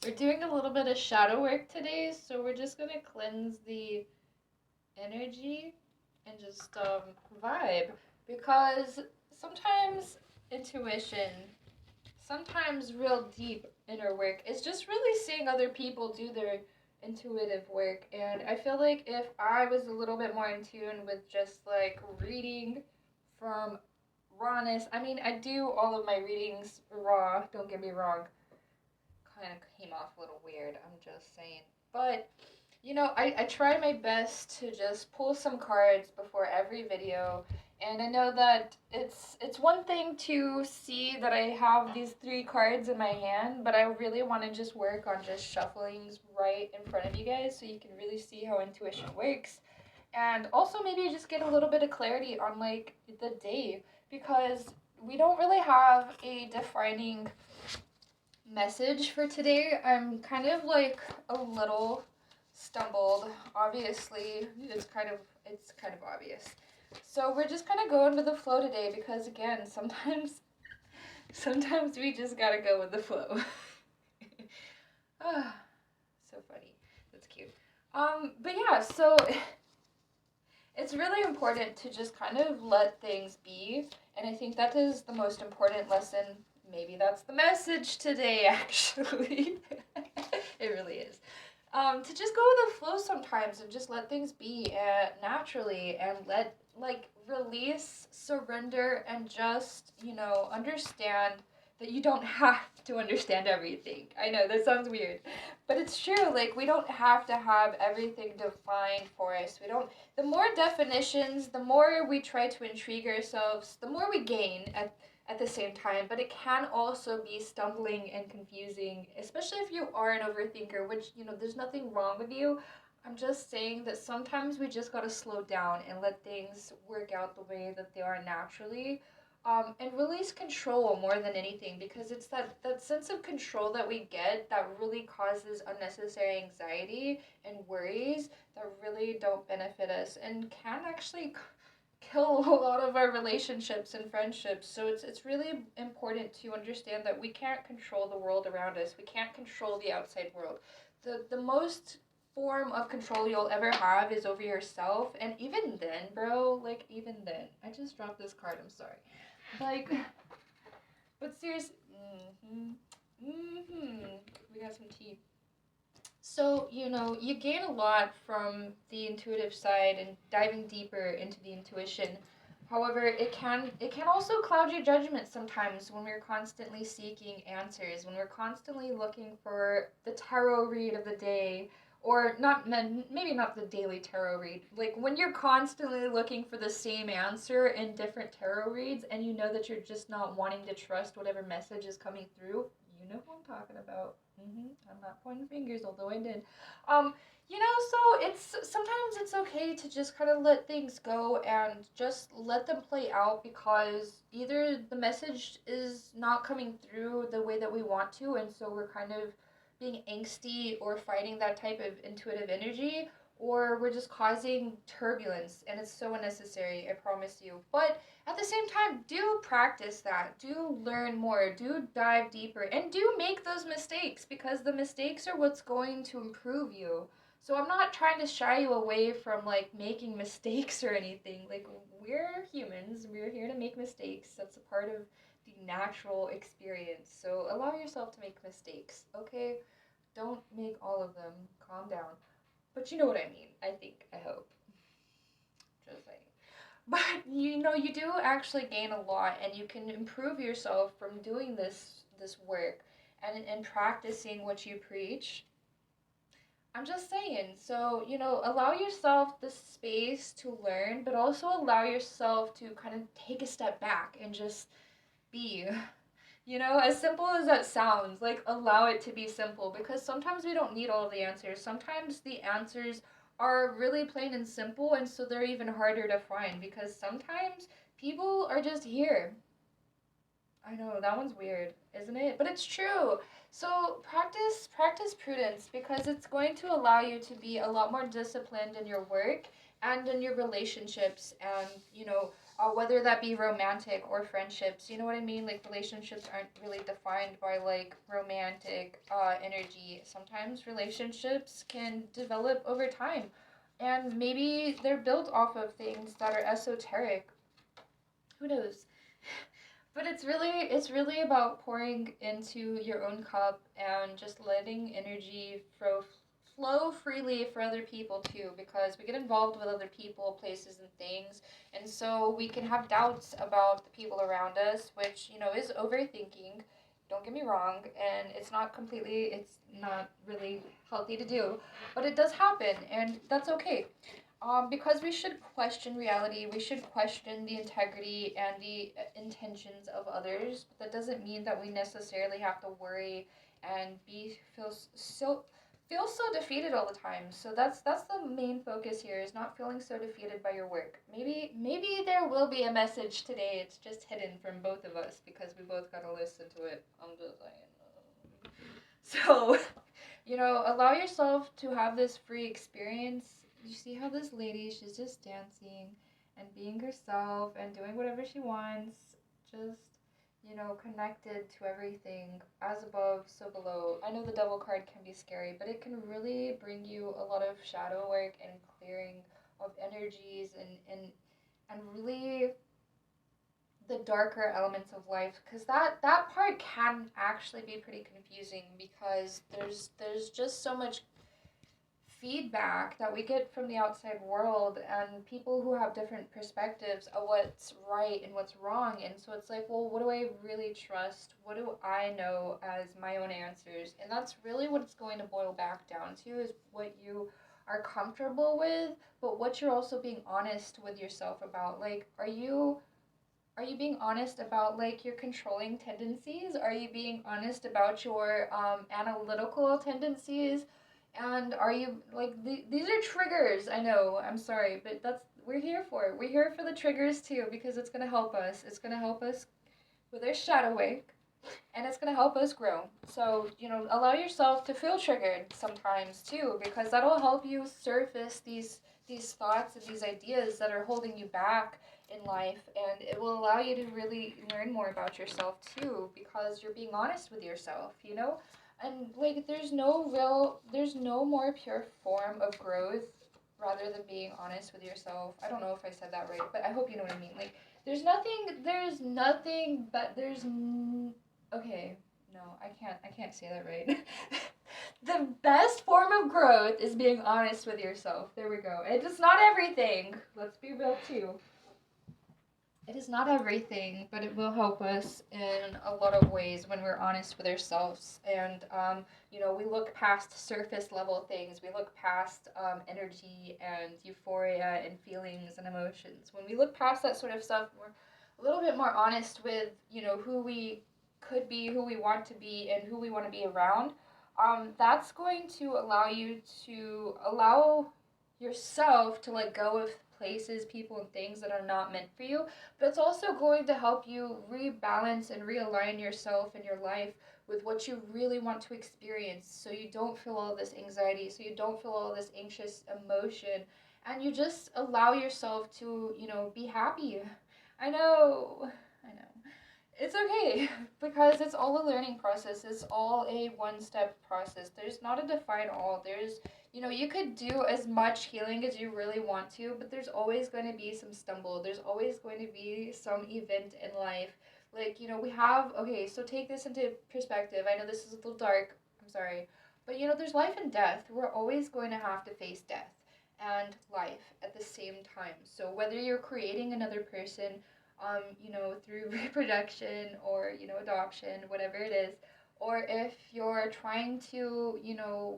We're doing a little bit of shadow work today, so we're just gonna cleanse the energy and just vibe because sometimes intuition, sometimes real deep inner work is just really seeing other people do their intuitive work. And I feel like if I was a little bit more in tune with just like reading from rawness, I mean, I do all of my readings raw, don't get me wrong, kind of came off a little weird. I'm just saying. But, I try my best to just pull some cards before every video. And I know that it's one thing to see that I have these three cards in my hand, but I really want to just work on just shuffling right in front of you guys so you can really see how intuition works. And also maybe just get a little bit of clarity on like the day because we don't really have a defining message for today. I'm kind of like a little stumbled. Obviously, it's kind of obvious. So we're just kind of going with the flow today because again, sometimes we just got to go with the flow. Ah, so funny. That's cute. But yeah, so it's really important to just kind of let things be, and I think that is the most important lesson. Maybe that's the message today, actually. It really is. To just go with the flow sometimes and just let things be naturally and let, like, release, surrender, and just, understand that you don't have to understand everything. I know that sounds weird, but it's true. Like, we don't have to have everything defined for us. We don't, the more definitions, the more we try to intrigue ourselves, the more we gain at the same time. But it can also be stumbling and confusing, especially if you are an overthinker, which, there's nothing wrong with you. I'm just saying that sometimes we just gotta slow down and let things work out the way that they are naturally. And release control more than anything because it's that sense of control that we get that really causes unnecessary anxiety and worries that really don't benefit us and can actually kill a lot of our relationships and friendships. So it's really important to understand that we can't control the world around us. We can't control the outside world. The most form of control you'll ever have is over yourself, and even then, bro, like even then. I just dropped this card, I'm sorry. Like, but seriously, we got some tea. So, you gain a lot from the intuitive side and diving deeper into the intuition. However, it can also cloud your judgment sometimes when we're constantly seeking answers, when we're constantly looking for the tarot read of the day, or not maybe not the daily tarot read. Like when you're constantly looking for the same answer in different tarot reads and you know that you're just not wanting to trust whatever message is coming through, you know who I'm talking about. I'm not pointing fingers, although I did. Um, so sometimes it's okay to just kind of let things go and just let them play out because either the message is not coming through the way that we want to, and so we're kind of being angsty or fighting that type of intuitive energy, or we're just causing turbulence, and it's so unnecessary, I promise you. But at the same time, do practice that. Do learn more. Do dive deeper. And do make those mistakes because the mistakes are what's going to improve you. So I'm not trying to shy you away from like making mistakes or anything. Like we're humans. We're here to make mistakes. That's a part of the natural experience. So allow yourself to make mistakes, okay? Don't make all of them. Calm down. But you know what I mean. I think. I hope. Just saying. But you do actually gain a lot and you can improve yourself from doing this work and practicing what you preach. I'm just saying. So, allow yourself the space to learn, but also allow yourself to kind of take a step back and just be. As simple as that sounds, like allow it to be simple because sometimes we don't need all of the answers. Sometimes the answers are really plain and simple, and so they're even harder to find because sometimes people are just here. I know that one's weird, isn't it? But it's true. So practice prudence because it's going to allow you to be a lot more disciplined in your work and in your relationships and whether that be romantic or friendships. You know what I mean? Like relationships aren't really defined by like romantic energy. Sometimes relationships can develop over time, and maybe they're built off of things that are esoteric. Who knows? But it's really about pouring into your own cup and just letting energy flow freely for other people too, because we get involved with other people, places, and things, and so we can have doubts about the people around us, which is overthinking. Don't get me wrong, and it's not really healthy to do, but it does happen, and that's okay. Because we should question reality, we should question the integrity and the intentions of others. But that doesn't mean that we necessarily have to worry and feel so defeated all the time. So that's the main focus here, is not feeling so defeated by your work. Maybe there will be a message today. It's just hidden from both of us because we both gotta listen to it. I'm just saying. So, allow yourself to have this free experience. You see how this lady, she's just dancing and being herself and doing whatever she wants, just, connected to everything, as above, so below. I know the devil card can be scary, but it can really bring you a lot of shadow work and clearing of energies and really the darker elements of life, because that part can actually be pretty confusing, because there's just so much feedback that we get from the outside world and people who have different perspectives of what's right and what's wrong, and so it's like, well, what do I really trust? What do I know as my own answers? And that's really what it's going to boil back down to, is what you are comfortable with, but what you're also being honest with yourself about. Like, are you being honest about like your controlling tendencies? Are you being honest about your analytical tendencies? And are you like these are triggers? I know. I'm sorry, but that's we're here for it. We're here for the triggers too, because it's gonna help us. It's gonna help us with our shadow work, and it's gonna help us grow. So allow yourself to feel triggered sometimes too, because that'll help you surface these thoughts and these ideas that are holding you back in life, and it will allow you to really learn more about yourself too, because you're being honest with yourself. And like there's no more pure form of growth rather than being honest with yourself. I don't know if I said that right, but I hope you know what I mean. Like there's nothing but okay, no, I can't say that right. The best form of growth is being honest with yourself. There we go. It is not everything. Let's be real too. It is not everything, but it will help us in a lot of ways when we're honest with ourselves. And, we look past surface level things. We look past energy and euphoria and feelings and emotions. When we look past that sort of stuff, we're a little bit more honest with, who we could be, who we want to be, and who we want to be around. That's going to allow yourself to let go of places, people, and things that are not meant for you, but it's also going to help you rebalance and realign yourself and your life with what you really want to experience, so you don't feel all this anxiety, so you don't feel all this anxious emotion, and you just allow yourself to, be happy. I know. I know. It's okay because it's all a learning process. It's all a one step process. There's not a define all. You could do as much healing as you really want to, but there's always going to be some stumble. There's always going to be some event in life. Like, we have, okay, so take this into perspective. I know this is a little dark. I'm sorry. But, there's life and death. We're always going to have to face death and life at the same time. So whether you're creating another person, through reproduction or, adoption, whatever it is, or if you're trying to,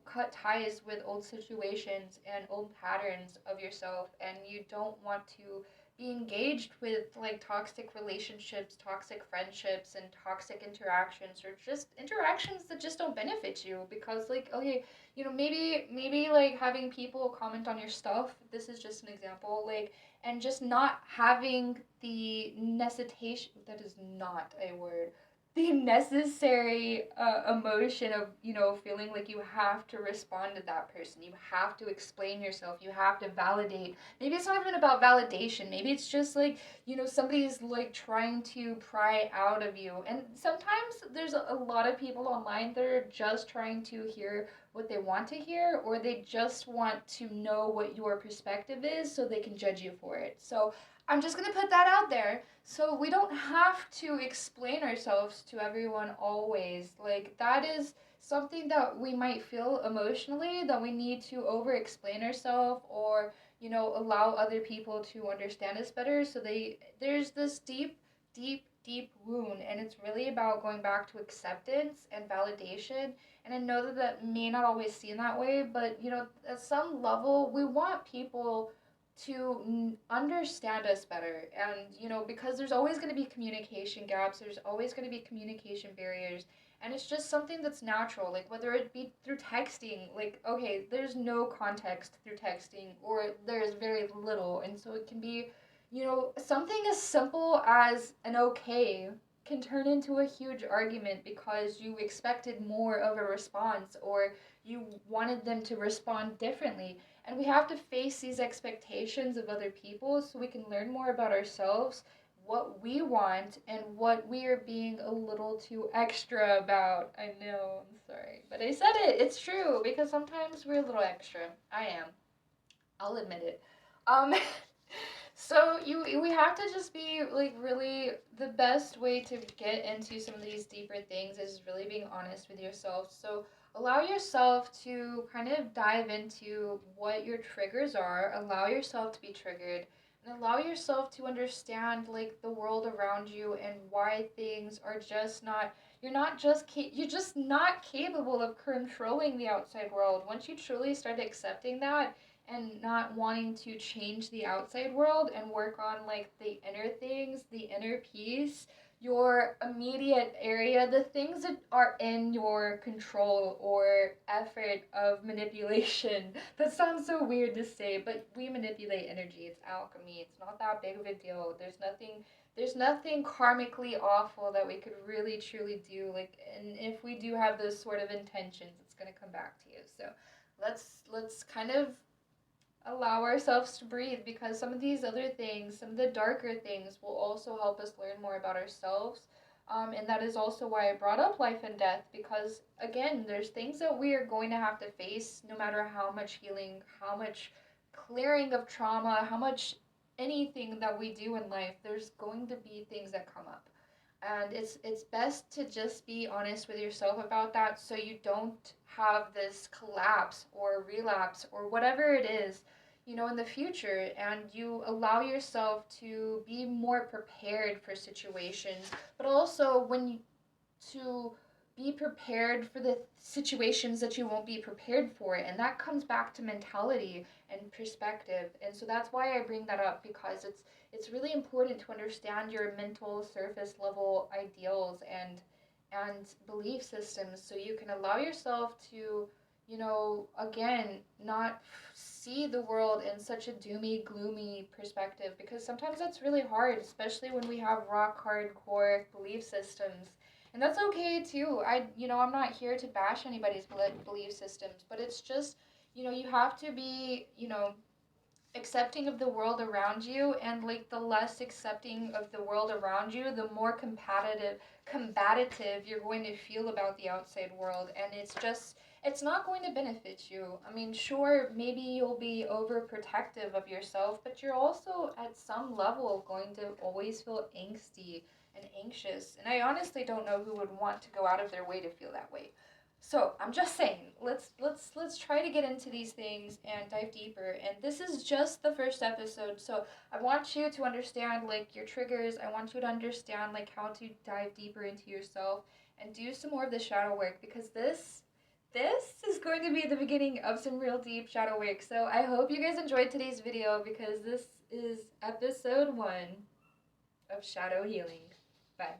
cut ties with old situations and old patterns of yourself, and you don't want to be engaged with like toxic relationships, toxic friendships, and toxic interactions, or just interactions that just don't benefit you, because like, okay, maybe like having people comment on your stuff, this is just an example, like, and just not having the necessitation, that is not a word, the necessary emotion of, you know, feeling like you have to respond to that person, you have to explain yourself, you have to validate. Maybe it's not even about validation, maybe it's just like, you know, somebody's like trying to pry out of you. And sometimes there's a lot of people online that are just trying to hear what they want to hear, or they just want to know what your perspective is so they can judge you for it. So I'm just going to put that out there. So we don't have to explain ourselves to everyone always. Like, that is something that we might feel emotionally, that we need to over explain ourselves, or, you know, allow other people to understand us better. So there's this deep wound, and it's really about going back to acceptance and validation. And I know that that may not always seem that way, but, you know, at some level we want people to understand us better. And, you know, because there's always going to be communication gaps, there's always going to be communication barriers, and it's just something that's natural. Like, whether it be through texting, like, okay, there's no context through texting, or there's very little, and so it can be, you know, something as simple as an okay can turn into a huge argument because you expected more of a response, or you wanted them to respond differently. And we have to face these expectations of other people so we can learn more about ourselves, what we want, and what we are being a little too extra about. I know, I'm sorry. But I said it. It's true because sometimes we're a little extra. I am. I'll admit it. Um so you we have to just be like, really, the best way to get into some of these deeper things is really being honest with yourself. So allow yourself to kind of dive into what your triggers are, allow yourself to be triggered, and allow yourself to understand like the world around you and why things are just not, you're just not capable of controlling the outside world. Once you truly start accepting that and not wanting to change the outside world and work on like the inner things, the inner peace, your immediate area, the things that are in your control or effort of manipulation. That sounds so weird to say, but we manipulate energy. It's alchemy. It's not that big of a deal. There's nothing karmically awful that we could really truly do. Like, and if we do have those sort of intentions, it's gonna come back to you. So let's kind of allow ourselves to breathe, because some of these other things, some of the darker things, will also help us learn more about ourselves. And that is also why I brought up life and death, because again, there's things that we are going to have to face no matter how much healing, how much clearing of trauma, how much anything that we do in life, there's going to be things that come up. And it's best to just be honest with yourself about that, so you don't have this collapse or relapse or whatever it is, you know, in the future, and you allow yourself to be more prepared for situations, but also to be prepared for the situations that you won't be prepared for. And that comes back to mentality and perspective. And so that's why I bring that up, because it's really important to understand your mental surface level ideals and belief systems, so you can allow yourself to, you know, again, not see the world in such a doomy, gloomy perspective, because sometimes that's really hard, especially when we have rock hardcore belief systems. And that's okay too. I'm not here to bash anybody's belief systems, but it's just, you know, you have to be, you know, accepting of the world around you, and like the less accepting of the world around you, the more combative you're going to feel about the outside world. And it's not going to benefit you. I mean, sure, maybe you'll be overprotective of yourself, but you're also at some level going to always feel angsty and anxious. And I honestly don't know who would want to go out of their way to feel that way. So I'm just saying, let's try to get into these things and dive deeper. And this is just the first episode, so I want you to understand like your triggers. I want you to understand like how to dive deeper into yourself and do some more of the shadow work, because this is going to be the beginning of some real deep shadow work. So I hope you guys enjoyed today's video, because this is episode 1 of Shadow Healing. Bye.